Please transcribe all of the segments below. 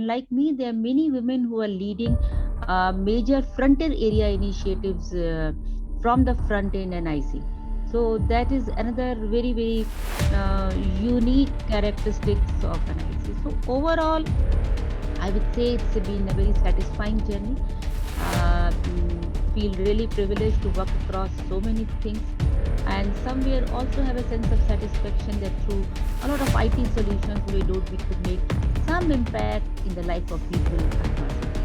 like me, there are many women who are leading major frontier area initiatives from the front end NIC. So that is another very unique characteristics of NIC. So overall, I would say it's been a very satisfying journey. Feel really privileged to work across so many things, and somewhere also have a sense of satisfaction that through a lot of IT solutions we could make some impact in the life of people across India.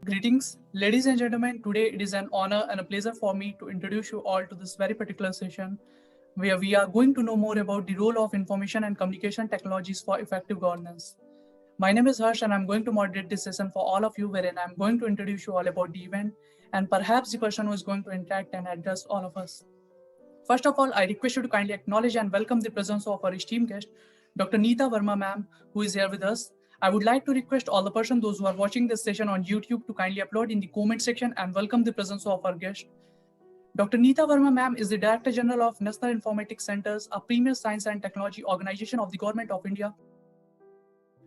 Greetings, ladies and gentlemen. Today it is an honor and a pleasure for me to introduce you all to this very particular session where we are going to know more about the role of information and communication technologies for effective governance. My name is Harsh and I'm going to moderate this session for all of you, wherein I'm going to introduce you all about the event and perhaps the person who is going to interact and address all of us. First of all, I request you to kindly acknowledge and welcome the presence of our esteemed guest, Dr. Neeta Verma ma'am, who is here with us. I would like to request all the persons, those who are watching this session on YouTube, to kindly upload in the comment section and welcome the presence of our guest. Dr. Neeta Verma ma'am is the Director General of National Informatics Centers, a premier science and technology organization of the Government of India.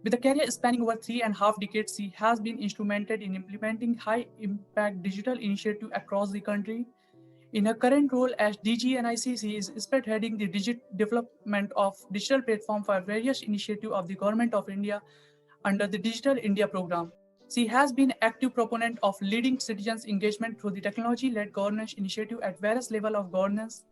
With a career spanning over 3.5 decades, she has been instrumental in implementing high-impact digital initiatives across the country. In her current role as DG NIC, she is spearheading the development of digital platform for various initiatives of the Government of India under the Digital India program. She has been an active proponent of leading citizens' engagement through the technology-led governance initiative at various levels of governance.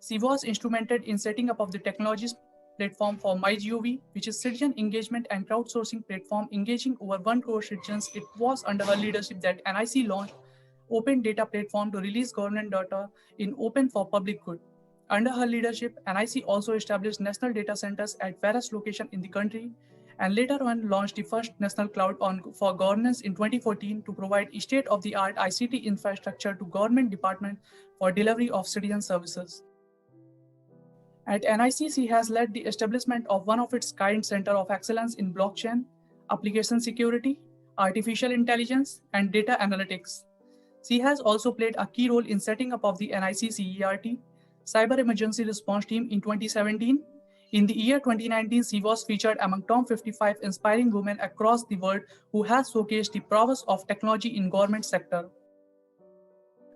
She was instrumental in setting up of the technologies platform for MyGov, which is citizen engagement and crowdsourcing platform engaging over 1 crore citizens. It was under her leadership that NIC launched Open Data Platform to release government data in open for public good. Under her leadership, NIC also established national data centers at various locations in the country and later on launched the first national cloud for governance in 2014 to provide state-of-the-art ICT infrastructure to government departments for delivery of citizen services. At NICC has led the establishment of one of its kind Center of Excellence in Blockchain, Application Security, Artificial Intelligence, and Data Analytics. She has also played a key role in setting up of the NICCERT, Cyber Emergency Response Team in 2017. In the year 2019, she was featured among top 55 inspiring women across the world who has showcased the prowess of technology in government sector.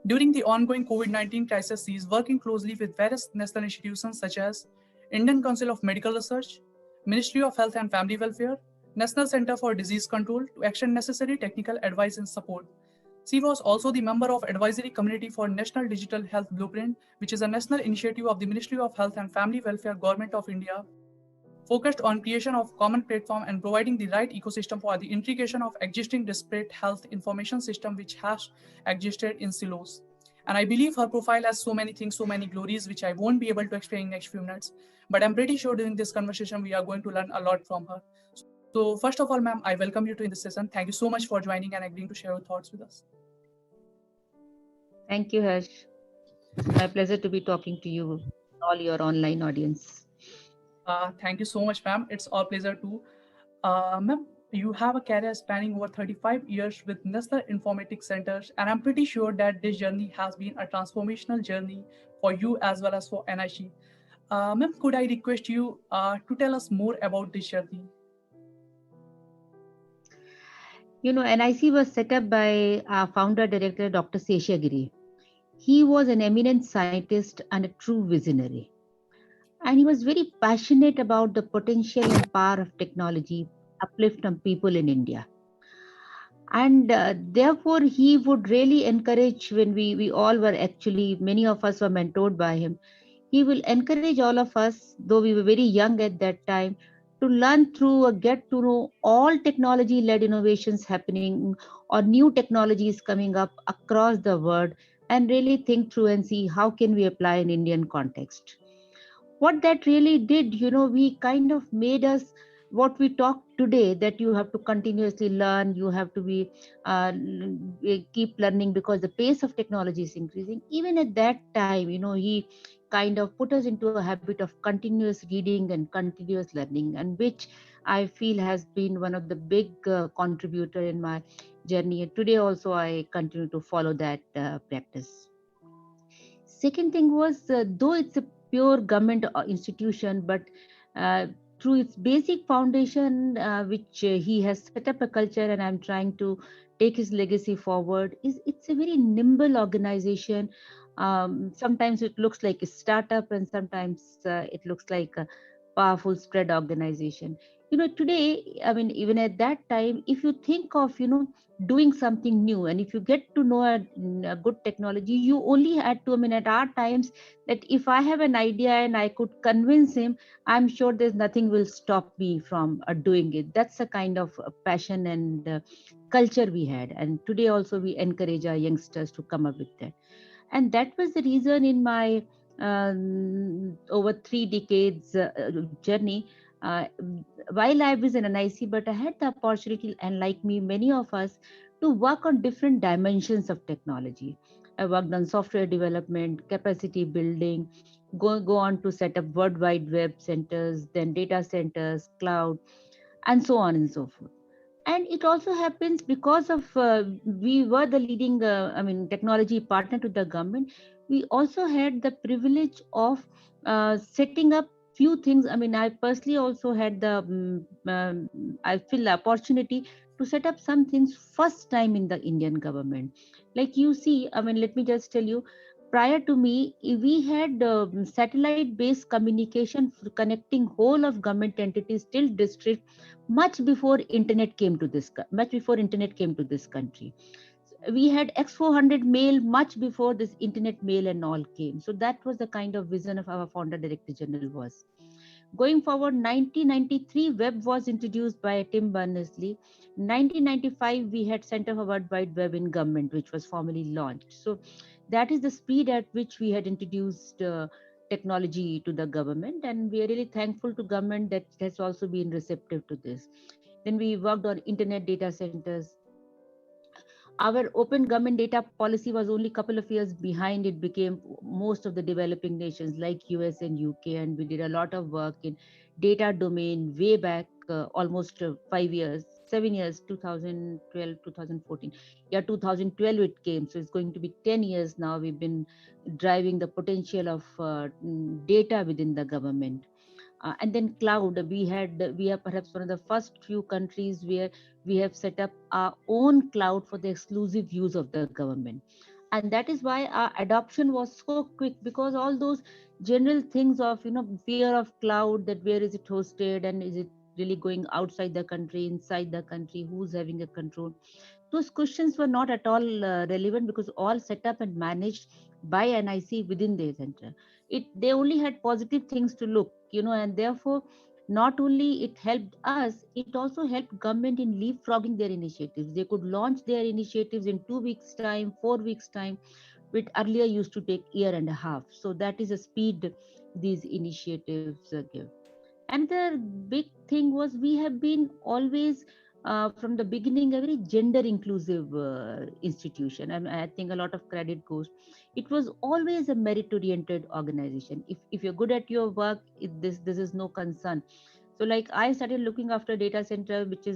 During the ongoing COVID-19 crisis, she is working closely with various national institutions such as Indian Council of Medical Research, Ministry of Health and Family Welfare, National Center for Disease Control to action necessary technical advice and support. She was also the member of Advisory Committee for National Digital Health Blueprint, which is a national initiative of the Ministry of Health and Family Welfare Government of India, focused on creation of common platform and providing the right ecosystem for the integration of existing disparate health information system which has existed in silos. And I believe her profile has so many things, so many glories, which I won't be able to explain in next few minutes. But I'm pretty sure during this conversation, we are going to learn a lot from her. So first of all, ma'am, I welcome you to in this session. Thank you so much for joining and agreeing to share your thoughts with us. Thank you, Harsh. It's my pleasure to be talking to you, all your online audience. Thank you so much, ma'am. It's our pleasure too. Ma'am, you have a career spanning over 35 years with National Informatics Centers, and I'm pretty sure that this journey has been a transformational journey for you as well as for NIC. Ma'am, could I request you to tell us more about this journey? You know, NIC was set up by our founder director, Dr. Seshagiri. He was an eminent scientist and a true visionary. And he was very passionate about the potential and power of technology uplift on people in India. And therefore he would really encourage, when we all were, actually many of us were mentored by him, he will encourage all of us, though we were very young at that time, to learn through or get to know all technology led innovations happening or new technologies coming up across the world, and really think through and see how can we apply in Indian context. What that really did, we kind of made us what we talk today, that you have to continuously learn, you have to be keep learning because the pace of technology is increasing. Even at that time, he kind of put us into a habit of continuous reading and continuous learning, and which I feel has been one of the big contributor in my journey. And today also I continue to follow that practice. Second thing was, though it's a pure government institution, but uh, through its basic foundation, which he has set up a culture, and I'm trying to take his legacy forward, is it's a very nimble organization. Sometimes it looks like a startup, and sometimes it looks like a powerful spread organization. Today, I mean, even at that time, if you think of, doing something new, and if you get to know a good technology, you only had to, I mean, at our times, that if I have an idea and I could convince him, I'm sure there's nothing will stop me from doing it. That's a kind of passion and culture we had, and today also we encourage our youngsters to come up with that. And that was the reason in my over 3 decades journey, uh, while I was in NIC, but I had the opportunity, and like me, many of us, to work on different dimensions of technology. I worked on software development, capacity building, go on to set up World Wide Web centers, then data centers, cloud, and so on and so forth. And it also happens because of we were the leading technology partner to the government. We also had the privilege of setting up few things. I mean, I personally also had the I feel the opportunity to set up some things first time in the Indian government. Like, you see, I mean, let me just tell you, prior to me, we had satellite based communication connecting whole of government entities till district, much before internet came to this country. We had X400 mail much before this internet mail and all came. So that was the kind of vision of our founder director general was. Going forward, 1993 web was introduced by Tim Berners-Lee. 1995 we had Center for World Wide Web in government, which was formally launched. So that is the speed at which we had introduced technology to the government, and we are really thankful to government that has also been receptive to this. Then we worked on internet data centers. Our open government data policy was only a couple of years behind. It became most of the developing nations like US and UK, and we did a lot of work in data domain way back, almost 5 years, 7 years, 2012, 2014. Yeah, 2012 it came. So it's going to be 10 years now. We've been driving the potential of data within the government. And then cloud, we are perhaps one of the first few countries where we have set up our own cloud for the exclusive use of the government. And that is why our adoption was so quick, because all those general things of, fear of cloud, that where is it hosted, and is it really going outside the country, inside the country, who's having a control, those questions were not at all relevant, because all set up and managed by NIC within their center. They only had positive things to look, and therefore not only it helped us, it also helped government in leapfrogging their initiatives. They could launch their initiatives in 2 weeks time, 4 weeks time, which earlier used to take year and a half. So that is a speed these initiatives give. Another big thing was, we have been always from the beginning a very gender inclusive institution, and I think a lot of credit goes. It was always a merit oriented organization. If you're good at your work, this is no concern. So like, I started looking after data center, which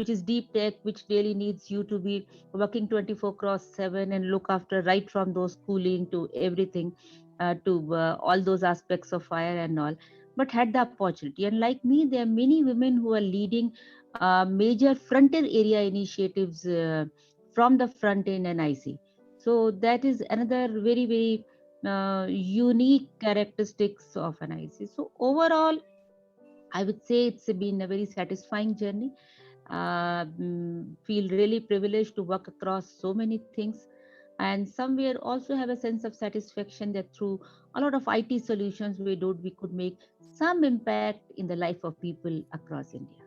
is deep tech, which really needs you to be working 24 cross 7 and look after right from those cooling to everything, to all those aspects of fire and all, but had the opportunity. And like me, there are many women who are leading major frontier area initiatives from the front end and IC. So that is another very, very unique characteristics of an IC. So overall, I would say it's been a very satisfying journey. feel really privileged to work across so many things, and somewhere also have a sense of satisfaction that through a lot of IT solutions we could make some impact in the life of people across India.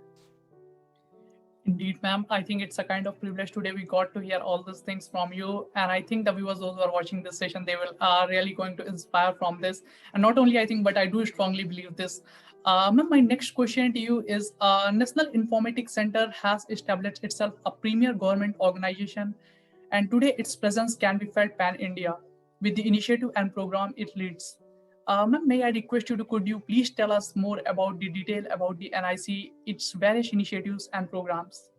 Indeed, ma'am. I think it's a kind of privilege today. We got to hear all these things from you, and I think the viewers, those who are watching this session, they will are really going to inspire from this. And not only I think, but I do strongly believe this. Ma'am, my next question to you is: National Informatics Center has established itself a premier government organization, and today its presence can be felt pan India with the initiative and program it leads. Ma'am, may I request you to could you please tell us more about the detail about the NIC, its various initiatives and programs?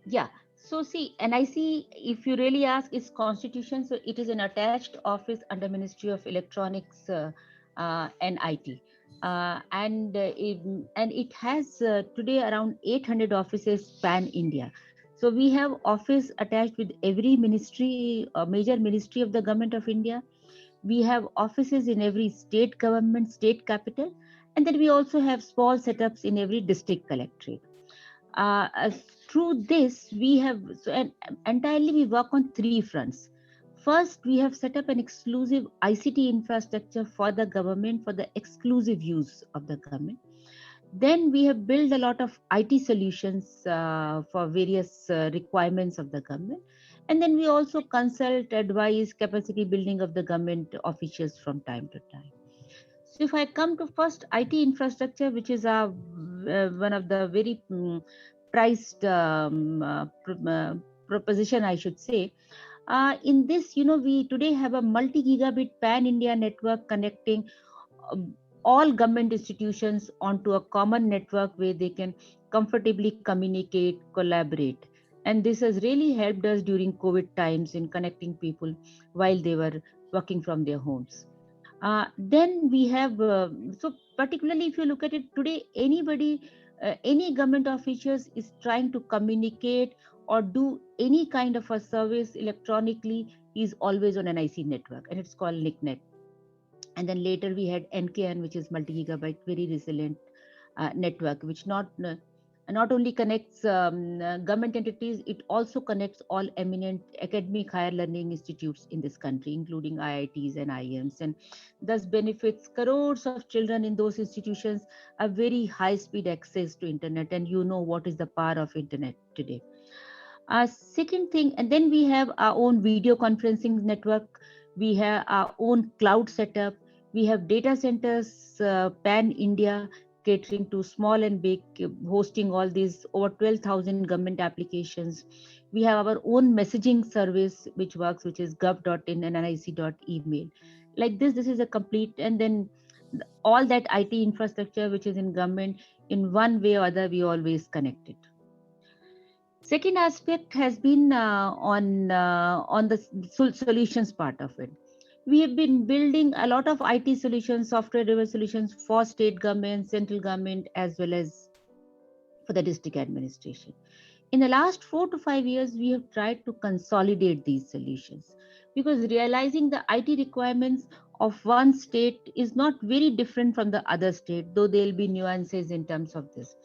Yeah. So see, NIC, if you really ask, is constitution. So it is an attached office under Ministry of Electronics and IT, and it has today around 800 offices pan India. So we have office attached with every ministry, major ministry of the government of India. We have offices in every state government, state capital, and then we also have small setups in every district collectorate. Through this, we have entirely we work on three fronts. First, we have set up an exclusive ICT infrastructure for the government for the exclusive use of the government. Then we have built a lot of IT solutions for various requirements of the government. And then we also consult, advise, capacity building of the government officials from time to time. So if I come to first IT infrastructure, which is one of the very priced proposition, I should say. In this, we today have a multi-gigabit pan-India network connecting uh, all government institutions onto a common network where they can comfortably communicate, collaborate. And this has really helped us during COVID times in connecting people while they were working from their homes. Then we have, so particularly if you look at it today, any government officials is trying to communicate or do any kind of a service electronically is always on an IC network, and it's called NICNet. And then later we had NKN, which is multi-gigabyte, very resilient network, which not only connects government entities, it also connects all eminent academic higher learning institutes in this country, including IITs and IIMs, and thus benefits crores of children in those institutions a very high speed access to internet. And you know what is the power of internet today. Second thing, and then we have our own video conferencing network. We have our own cloud setup. We have data centers pan India, catering to small and big, hosting all these over 12,000 government applications. We have our own messaging service which works, which is gov.in and nic.email. Like this is a complete, and then all that IT infrastructure which is in government, in one way or other, we always connect it. Second aspect has been on the solutions part of it. We have been building a lot of IT solutions, software-driven solutions for state government, central government, as well as for the district administration. In the last 4 to 5 years, we have tried to consolidate these solutions because realizing the IT requirements of one state is not very different from the other state, though there will be nuances in terms of this.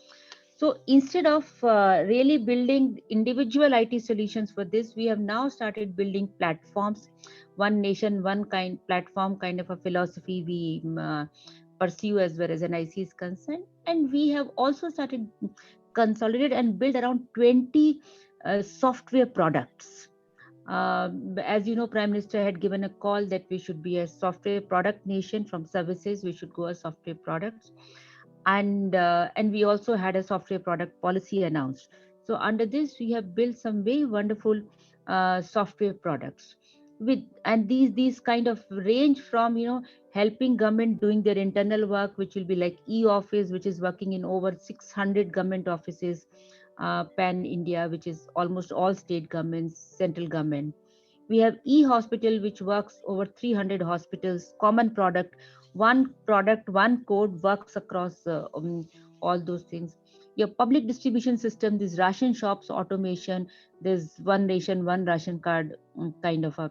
So instead of really building individual IT solutions for this, we have now started building platforms, one nation, one kind platform kind of a philosophy we pursue as well as NIC is concerned. And we have also started consolidate and build around 20 software products. As you know, Prime Minister had given a call that we should be a software product nation. From services we should go as software products, and we also had a software product policy announced. So under this we have built some very wonderful software products with, and these kind of range from helping government doing their internal work, which will be like e-office, which is working in over 600 government offices pan India, which is almost all state governments, central government. We have e-hospital, which works over 300 hospitals, common product, one code works across all those things. Your public distribution system, these ration shops, automation, there's one nation, one ration card kind of a,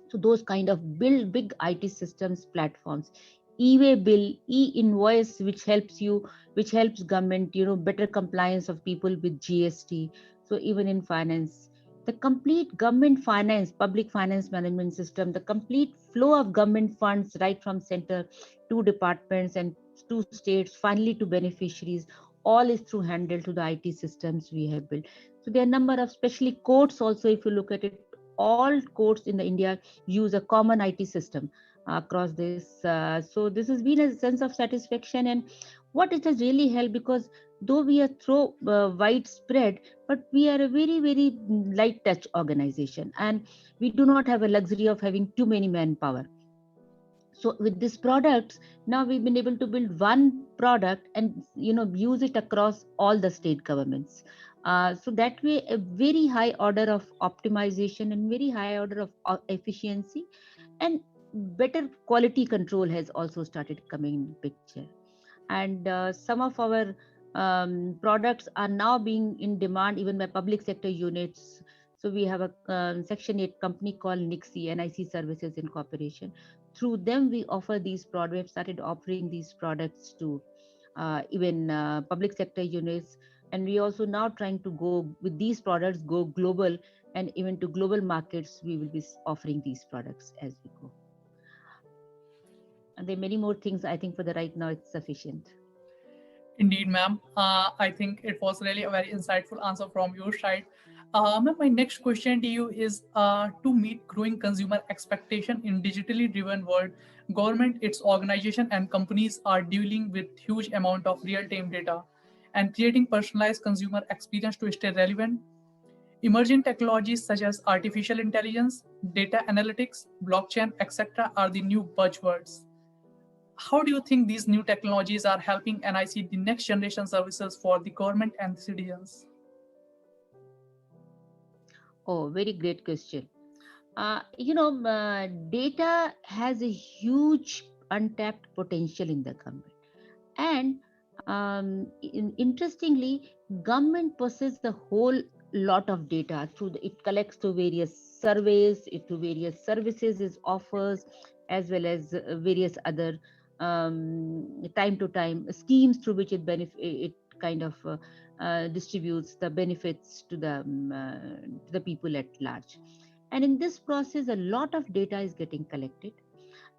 so those kind of build big IT systems platforms. e-way bill, e-invoice, which helps government, better compliance of people with GST. So even in finance, the complete government finance, public finance management system, the complete flow of government funds right from center to departments and to states, finally to beneficiaries, all is through handled to the IT systems we have built. So there are a number of, especially courts also, if you look at it, all courts in the India use a common IT system across this. So this has been a sense of satisfaction, and what it has really helped, because though we are through widespread, but we are a very very light touch organization, and we do not have a luxury of having too many manpower. So with these products, now we've been able to build one product and use it across all the state governments. So that way, a very high order of optimization and very high order of efficiency and better quality control has also started coming in picture. And some of our products are now being in demand even by public sector units. So we have a Section 8 company called Nixie, NIC Services Incorporation. Through them, we offer these products. We have started offering these products to even public sector units. And we also now trying to go with these products, go global, and even to global markets, we will be offering these products as we go. And there are many more things. I think for the right now, it's sufficient. Indeed, ma'am. I think it was really a very insightful answer from your side. Ma'am, my next question to you is to meet growing consumer expectation in digitally driven world, government, its organization and companies are dealing with huge amount of real-time data and creating personalized consumer experience to stay relevant. Emerging technologies such as artificial intelligence, data analytics, blockchain, etc. are the new buzzwords. How do you think these new technologies are helping NIC the next generation services for the government and the citizens? Oh, very great question. Data has a huge untapped potential in the government. And interestingly, government possesses a whole lot of data through it collects through various surveys, it through various services it offers, as well as various other time to time schemes through which it kind of distributes the benefits to the people at large. And in this process, a lot of data is getting collected.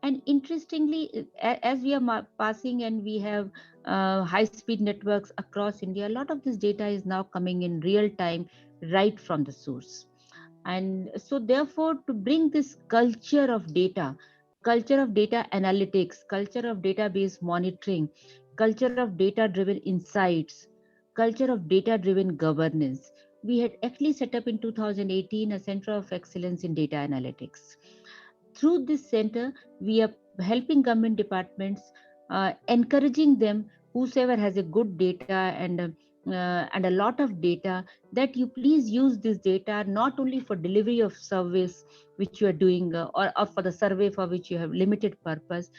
And interestingly, as we are passing and we have high speed networks across India, a lot of this data is now coming in real time right from the source. And so therefore, to bring this culture of data analytics, culture of database monitoring, culture of data driven insights, culture of data driven governance, we had actually set up in 2018 a center of excellence in data analytics. Through this center, we are helping government departments, encouraging them, whosoever has a good data and a lot of data, that you please use this data not only for delivery of service which you are doing, or for the survey for which you have limited purpose.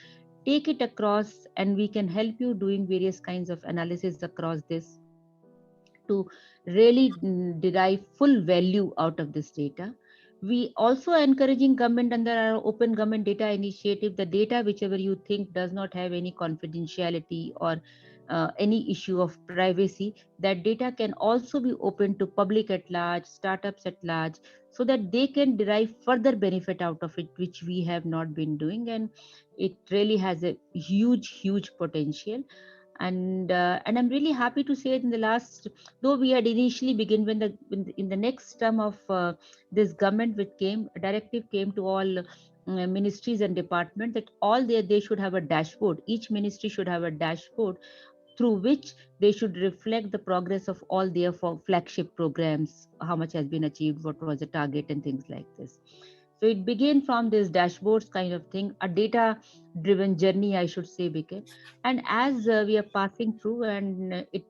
Take it across, and we can help you doing various kinds of analysis across this to really derive full value out of this data. We also are encouraging government under our open government data initiative, the data whichever you think does not have any confidentiality or any issue of privacy, that data can also be open to public at large, startups at large, so that they can derive further benefit out of it, which we have not been doing. And it really has a huge potential. And I'm really happy to say that in the last, though we had initially begun in the next term of this government, which came a directive came to all ministries and departments that all they should have a dashboard. Each ministry should have a dashboard through which they should reflect the progress of all their flagship programs, how much has been achieved, what was the target, and things like this. So it began from this dashboards kind of thing, a data driven journey, I should say, began. And as we are passing through, and it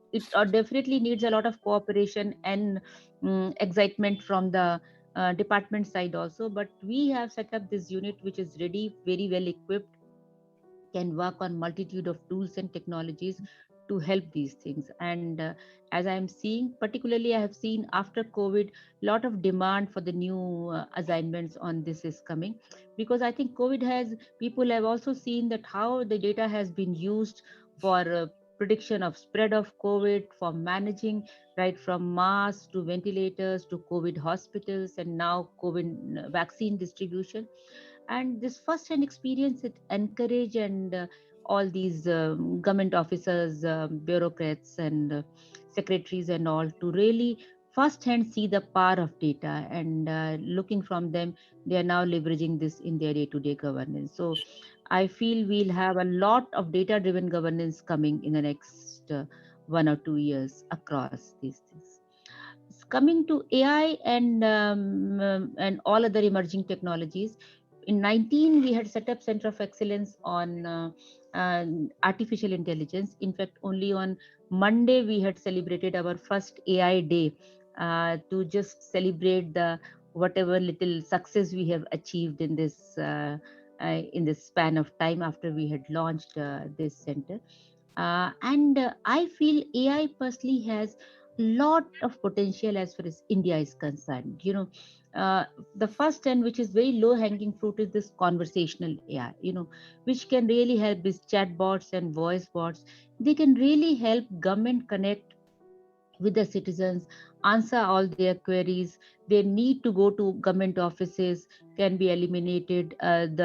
definitely needs a lot of cooperation and excitement from the department side also. But we have set up this unit which is ready, very well equipped, can work on multitude of tools and technologies to help these things. And as I'm seeing, particularly I have seen after COVID, lot of demand for the new assignments on this is coming, because I think COVID has, people have also seen that how the data has been used for prediction of spread of COVID, for managing right from masks to ventilators to COVID hospitals and now COVID vaccine distribution. And this first hand experience, it encourage and all these government officers, bureaucrats and secretaries and all to really first hand see the power of data, and looking from them, they are now leveraging this in their day to day governance. So I feel we'll have a lot of data driven governance coming in the next 1 or 2 years across these things. Coming to AI and all other emerging technologies, in 19 we had set up Center of Excellence on artificial intelligence. In fact, only on Monday we had celebrated our first AI day, to just celebrate the whatever little success we have achieved in this span of time after we had launched this center. And I feel AI personally has lot of potential as far as India is concerned. The first and which is very low hanging fruit is this conversational AI, which can really help these chatbots and voice bots. They can really help government connect with the citizens, answer all their queries. Their need to go to government offices can be eliminated. And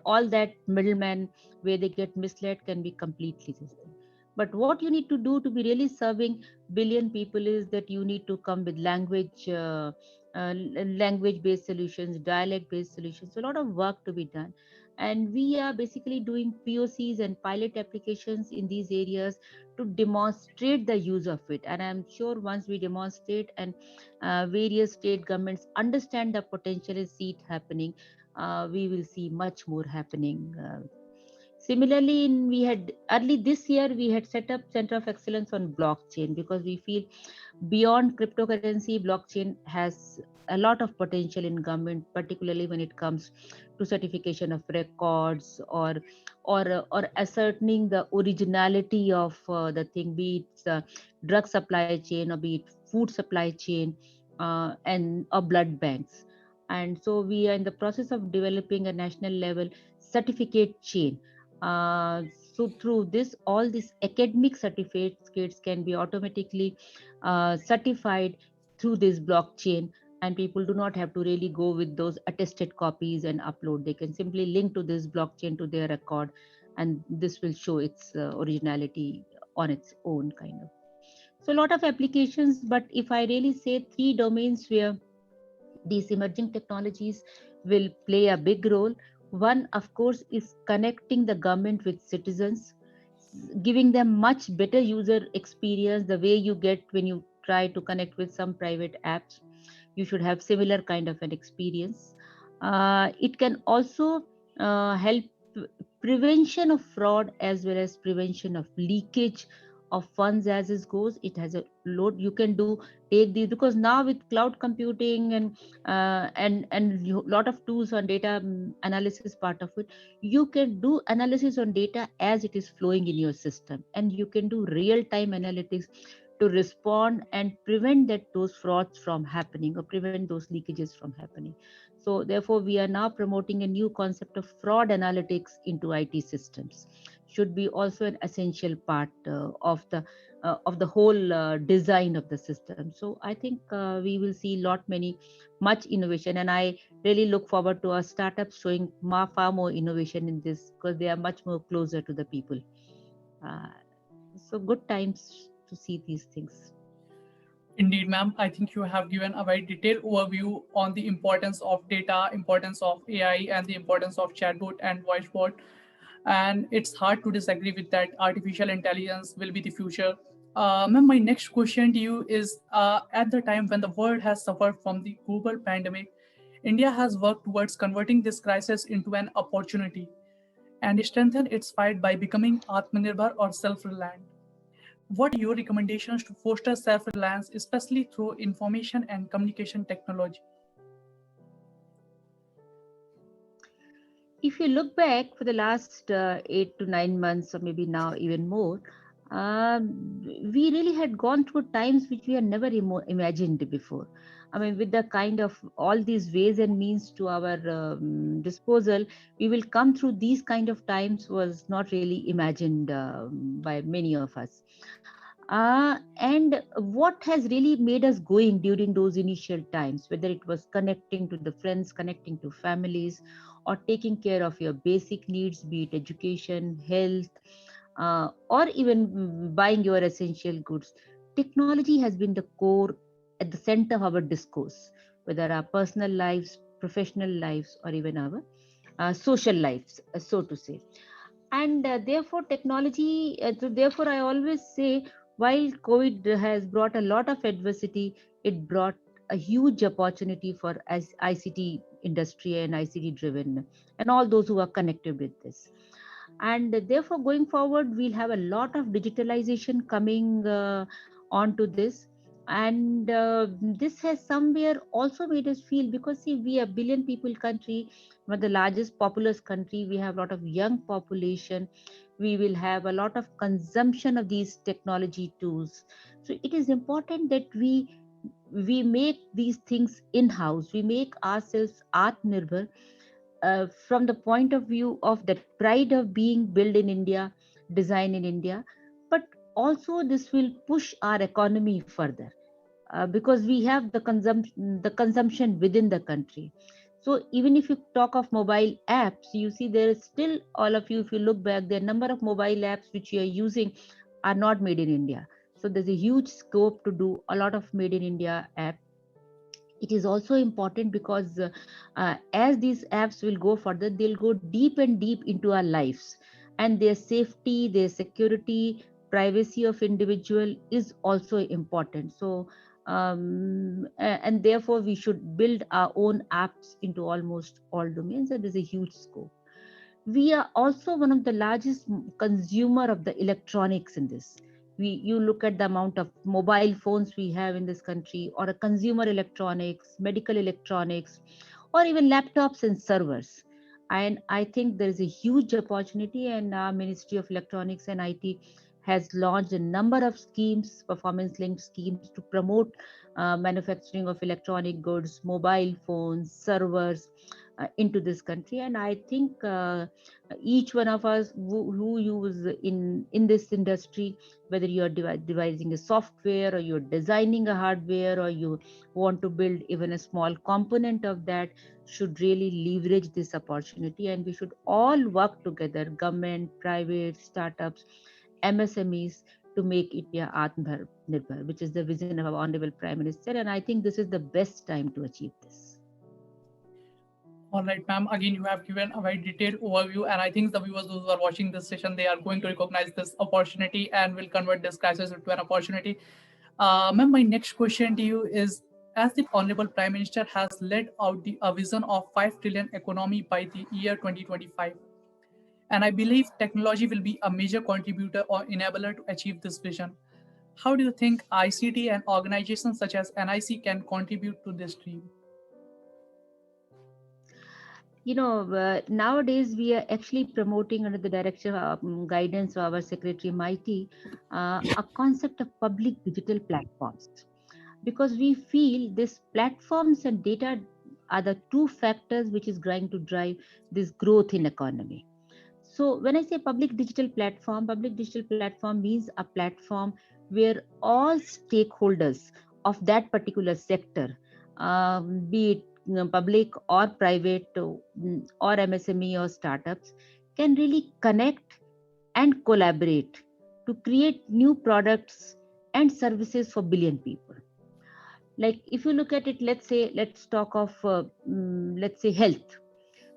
all that middleman where they get misled can be completely system. But what you need to do to be really serving billion people is that you need to come with language based solutions, dialect based solutions. So a lot of work to be done, and we are basically doing POCs and pilot applications in these areas to demonstrate the use of it. And I'm sure once we demonstrate and various state governments understand the potential and see it happening, we will see much more happening. Similarly, we had early this year we had set up Center of Excellence on blockchain, because we feel beyond cryptocurrency, blockchain has a lot of potential in government, particularly when it comes to certification of records, or ascertaining the originality of the thing, be it drug supply chain or be it food supply chain, and or blood banks. And so we are in the process of developing a national level certificate chain. uh, so through this, all these academic certificates can be automatically certified through this blockchain, and people do not have to really go with those attested copies and upload. They can simply link to this blockchain to their record, and this will show its originality on its own kind of. So a lot of applications, but if I really say three domains where these emerging technologies will play a big role. One, of course, is connecting the government with citizens, giving them much better user experience, the way you get when you try to connect with some private apps. You should have similar kind of an experience. It can also help prevention of fraud as well as prevention of leakage of funds as it goes. It has a load you can do, take these, because now with cloud computing and lot of tools on data analysis part of it, you can do analysis on data as it is flowing in your system, and you can do real time analytics to respond and prevent that those frauds from happening or prevent those leakages from happening. So therefore we are now promoting a new concept of fraud analytics into IT systems. Should be also an essential part of the whole design of the system. So I think we will see much innovation, and I really look forward to our startups showing far more innovation in this, because they are much more closer to the people. uh, so good times to see these things. Indeed, ma'am. I think you have given a very detailed overview on the importance of data, importance of AI, and the importance of chatbot and voicebot. And it's hard to disagree with that. Artificial intelligence will be the future. Ma'am, my next question to you is, at the time when the world has suffered from the global pandemic, India has worked towards converting this crisis into an opportunity and strengthen its fight by becoming Atmanirbhar or self-reliant. What are your recommendations to foster self-reliance, especially through information and communication technology? If you look back for the last 8 to 9 months, or maybe now even more, we really had gone through times which we had never imagined before. I mean, with the kind of all these ways and means to our disposal, we will come through these kind of times was not really imagined by many of us. And what has really made us going during those initial times, whether it was connecting to the friends, connecting to families, or taking care of your basic needs, be it education, health, or even buying your essential goods. Technology has been the core at the center of our discourse, whether our personal lives, professional lives, or even our social lives, so to say. And therefore, technology, therefore, I always say, while COVID has brought a lot of adversity, it brought a huge opportunity for as ICT industry and ICT driven and all those who are connected with this. And therefore, going forward, we'll have a lot of digitalization coming onto this. And this has somewhere also made us feel, because see, we are a billion people country, one of the largest populous country, we have a lot of young population, we will have a lot of consumption of these technology tools. So it is important that we make these things in house, we make ourselves atmanirbhar, from the point of view of that pride of being built in India, design in India, but also this will push our economy further, because we have the consumption within the country. So even if you talk of mobile apps, you see there is still, all of you, if you look back, the number of mobile apps which you are using are not made in India. So there's a huge scope to do a lot of made in India app. It is also important because as these apps will go further, they'll go deep and deep into our lives, and their safety, their security, privacy of individual is also important. So and therefore we should build our own apps into almost all domains, and there's a huge scope. We are also one of the largest consumer of the electronics in this. You look at the amount of mobile phones we have in this country, or a consumer electronics, medical electronics, or even laptops and servers. And I think there is a huge opportunity, and our Ministry of Electronics and IT has launched a number of schemes, performance linked schemes, to promote manufacturing of electronic goods, mobile phones, servers into this country. And I think each one of us who use in this industry, whether you are devising a software, or you're designing a hardware, or you want to build even a small component of that, should really leverage this opportunity. And we should all work together, government, private, startups, MSMEs, to make India Atmanirbhar, which is the vision of our Honorable Prime Minister. And I think this is the best time to achieve this. All right, ma'am. Again, you have given a very detailed overview, and I think the viewers who are watching this session, they are going to recognize this opportunity and will convert this crisis into an opportunity. Ma'am, my next question to you is: as the Honorable Prime Minister has led out a vision of 5 trillion economy by the year 2025, and I believe technology will be a major contributor or enabler to achieve this vision. How do you think ICT and organizations such as NIC can contribute to this dream? Nowadays we are actually promoting, under the direction of guidance of our Secretary Mighty, a concept of public digital platforms, because we feel these platforms and data are the two factors which is going to drive this growth in economy. So when I say public digital platform means a platform where all stakeholders of that particular sector, be it public or private, or MSME or startups, can really connect and collaborate to create new products and services for billion people. Like if you look at it, let's talk of let's say health.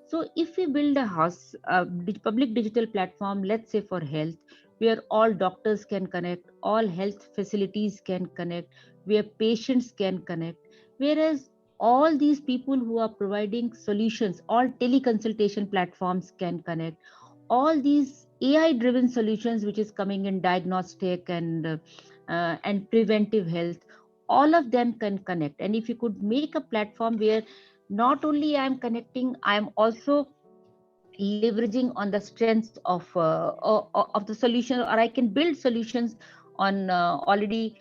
So if we build a public digital platform, let's say for health, where all doctors can connect, all health facilities can connect, where patients can connect, whereas all these people who are providing solutions, all teleconsultation platforms can connect, all these AI driven solutions which is coming in diagnostic and preventive health, all of them can connect. And if you could make a platform where not only I'm connecting, I'm also leveraging on the strengths of the solution, or I can build solutions on already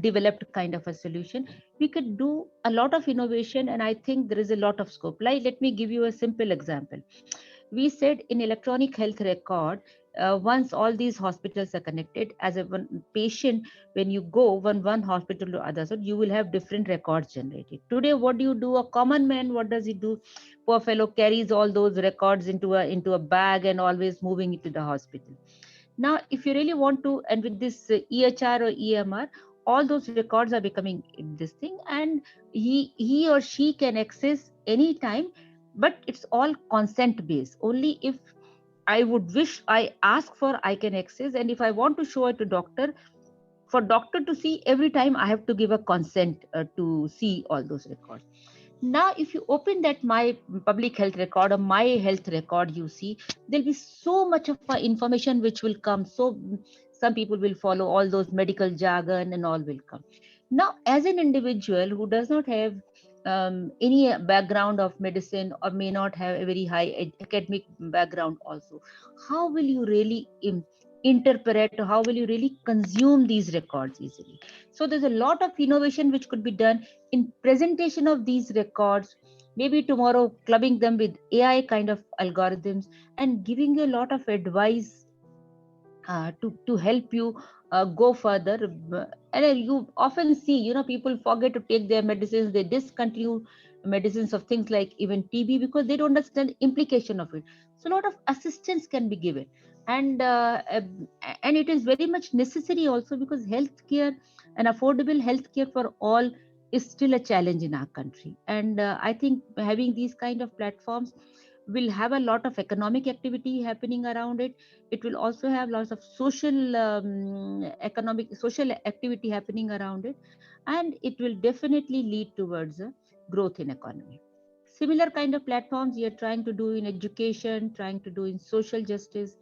developed kind of a solution. We could do a lot of innovation, and I think there is a lot of scope. Like, let me give you a simple example. We said in electronic health record, once all these hospitals are connected, as a one patient, when you go one hospital to other, so you will have different records generated. Today, what do you do? A common man, what does he do? Poor fellow carries all those records into a bag and always moving it to the hospital. Now, if you really want to, and with this EHR or EMR, all those records are becoming this thing, and he or she can access anytime, but it's all consent based. Only if I would wish, I ask for, I can access, and if I want to show it to doctor, for doctor to see every time, I have to give a consent to see all those records. Now, if you open that my public health record or my health record, you see there'll be so much of information which will come. So some people will follow all those medical jargon and all will come. Now, as an individual who does not have any background of medicine, or may not have a very high academic background also, how will you really interpret, or how will you really consume these records easily? So there's a lot of innovation which could be done in presentation of these records, maybe tomorrow clubbing them with AI kind of algorithms, and giving you a lot of advice to help you go further. And you often see, people forget to take their medicines, they discontinue medicines of things like even TB because they don't understand the implication of it. So a lot of assistance can be given, and it is very much necessary also, because healthcare and affordable healthcare for all is still a challenge in our country. And I think having these kind of platforms will have a lot of economic activity happening around it. It will also have lots of social activity happening around it, and it will definitely lead towards a growth in economy. Similar kind of platforms we are trying to do in education, trying to do in social justice.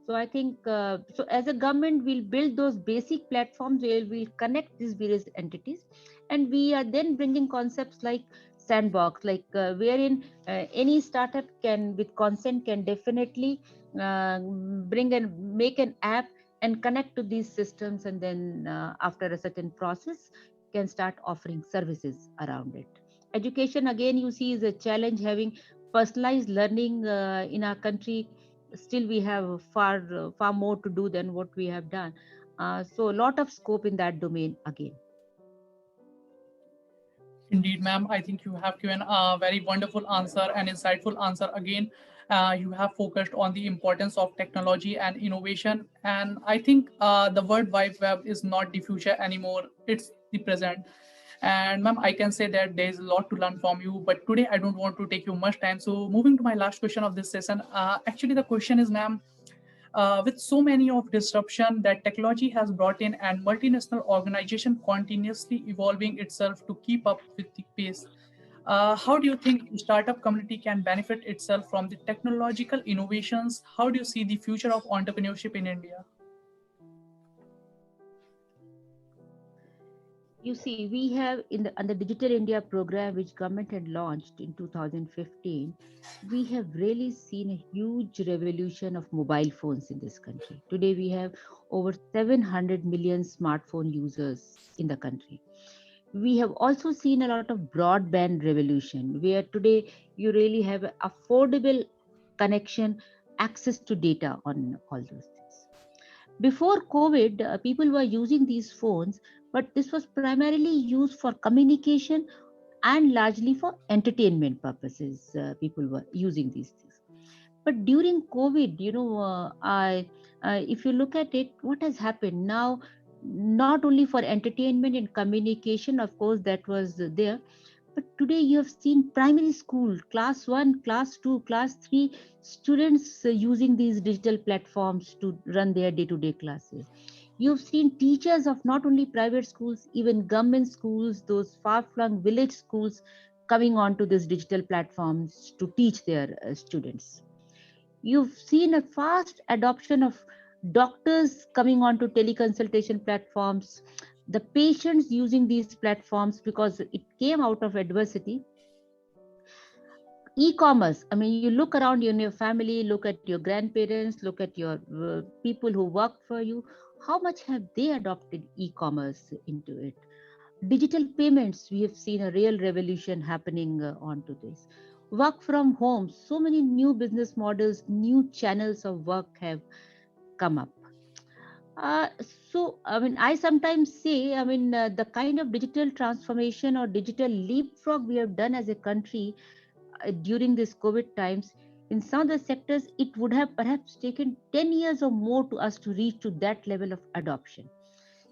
So I think, so as a government, we'll build those basic platforms where we'll connect these various entities, and we are then bringing concepts like sandbox, like wherein any startup can, with consent, can definitely bring and make an app and connect to these systems, and then after a certain process can start offering services around it. Education, again, you see, is a challenge. Having personalized learning in our country, still we have far more to do than what we have done. So a lot of scope in that domain again. Indeed, ma'am. I think you have given a very wonderful answer and insightful answer again. You have focused on the importance of technology and innovation. And I think the World Wide Web is not the future anymore, it's the present. And ma'am, I can say that there is a lot to learn from you, but today I don't want to take you much time. So moving to my last question of this session, actually the question is, ma'am, with so many of disruption that technology has brought in and multinational organization continuously evolving itself to keep up with the pace, how do you think the startup community can benefit itself from the technological innovations? How do you see the future of entrepreneurship in India? You see, we have in the under Digital India program, which government had launched in 2015, we have really seen a huge revolution of mobile phones in this country. Today, we have over 700 million smartphone users in the country. We have also seen a lot of broadband revolution, where today you really have a affordable connection, access to data on all those things. Before COVID, people were using these phones, but this was primarily used for communication and largely for entertainment purposes. People were using these things. But during COVID, if you look at it, what has happened now? Not only for entertainment and communication, of course, that was there, but today you have seen primary school, class 1, class 2, class 3 students using these digital platforms to run their day to day classes. You've seen teachers of not only private schools, even government schools, those far flung village schools, coming onto these digital platforms to teach their students. You've seen a fast adoption of doctors coming onto teleconsultation platforms, the patients using these platforms because it came out of adversity. e-commerce, I mean, you look around in your family, look at your grandparents, look at your people who work for you. How much have they adopted e-commerce into it? Digital payments, we have seen a real revolution happening onto this. Work from home, so many new business models, new channels of work have come up. uh, I mean, I sometimes say, I mean, the kind of digital transformation or digital leapfrog we have done as a country during this COVID times, in some of the sectors, it would have perhaps taken 10 years or more to us to reach to that level of adoption.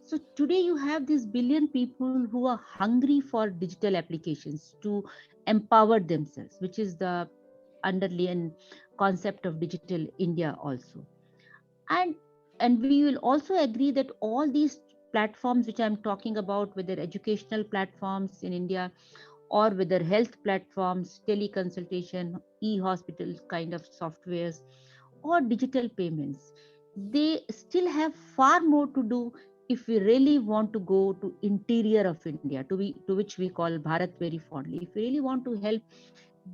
So today you have these billion people who are hungry for digital applications to empower themselves, which is the underlying concept of digital India also. And we will also agree that all these platforms which I'm talking about, whether educational platforms in India or whether health platforms, teleconsultation, e-hospital kind of softwares, or digital payments, they still have far more to do if we really want to go to interior of India, to which we call Bharat very fondly. If we really want to help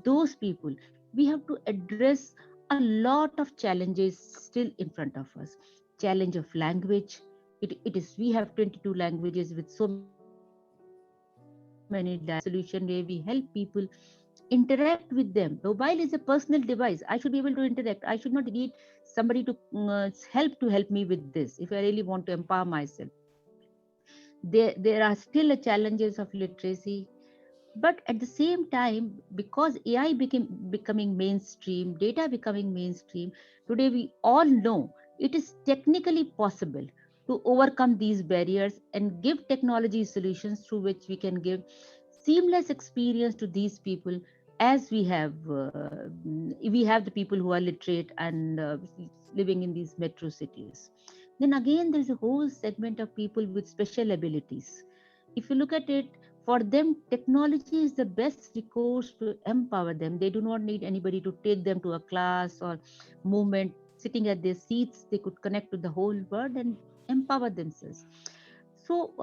those people, we have to address a lot of challenges still in front of us. Challenge of language. It is, we have 22 languages with so many solution where we help people interact with them. Mobile is a personal device. I should be able to interact. I should not need somebody to help me with this if I really want to empower myself. There are still challenges of literacy, but at the same time, because AI becoming mainstream, data becoming mainstream, today we all know it is technically possible to overcome these barriers and give technology solutions through which we can give seamless experience to these people, as we have the people who are literate and living in these metro cities. Then again, there's a whole segment of people with special abilities. If you look at it, for them, technology is the best recourse to empower them. They do not need anybody to take them to a class or movement. Sitting at their seats, they could connect to the whole world and empower themselves. So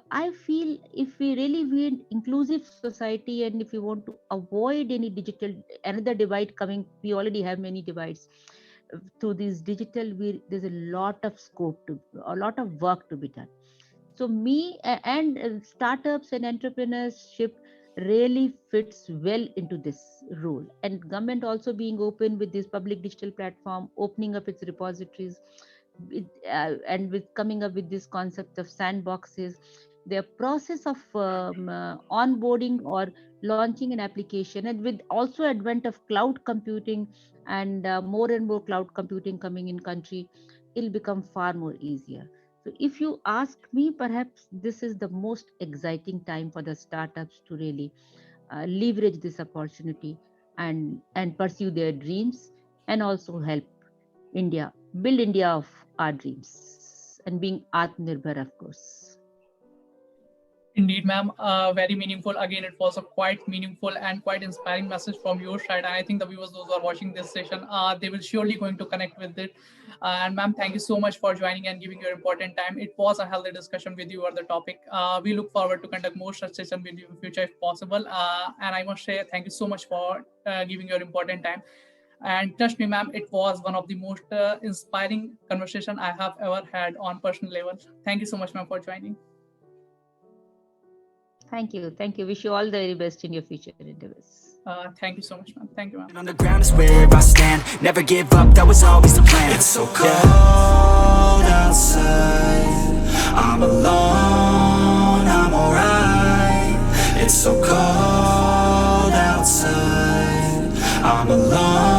I feel if we really want inclusive society, and if we want to avoid any digital another divide coming, we already have many divides through this digital. There's a lot of scope to, a lot of work to be done. So and startups and entrepreneurship really fits well into this role, and government also being open with this public digital platform, opening up its repositories and with coming up with this concept of sandboxes. The process of onboarding or launching an application, and with also advent of cloud computing and more and more cloud computing coming in country, it'll become far more easier. So if you ask me, perhaps this is the most exciting time for the startups to really leverage this opportunity and pursue their dreams, and also help India build India of our dreams, and being Atmanirbhar, of course. Indeed, ma'am. Very meaningful. Again, it was a quite meaningful and quite inspiring message from your side. And I think the viewers, those who are watching this session, they will surely going to connect with it. And ma'am, thank you so much for joining and giving your important time. It was a healthy discussion with you on the topic. We look forward to conduct more such session with you in future if possible. And I must say, thank you so much for giving your important time. And trust me, ma'am, it was one of the most inspiring conversation I have ever had on personal level. Thank you so much, ma'am, for joining. Thank you. Thank you. Wish you all the very best in your future endeavors. Thank you so much, ma'am. Thank you, ma'am. On the ground is where I stand. Never give up, that was always the plan. It's so cold outside. I'm alone, I'm alright. It's so cold outside. I'm alone.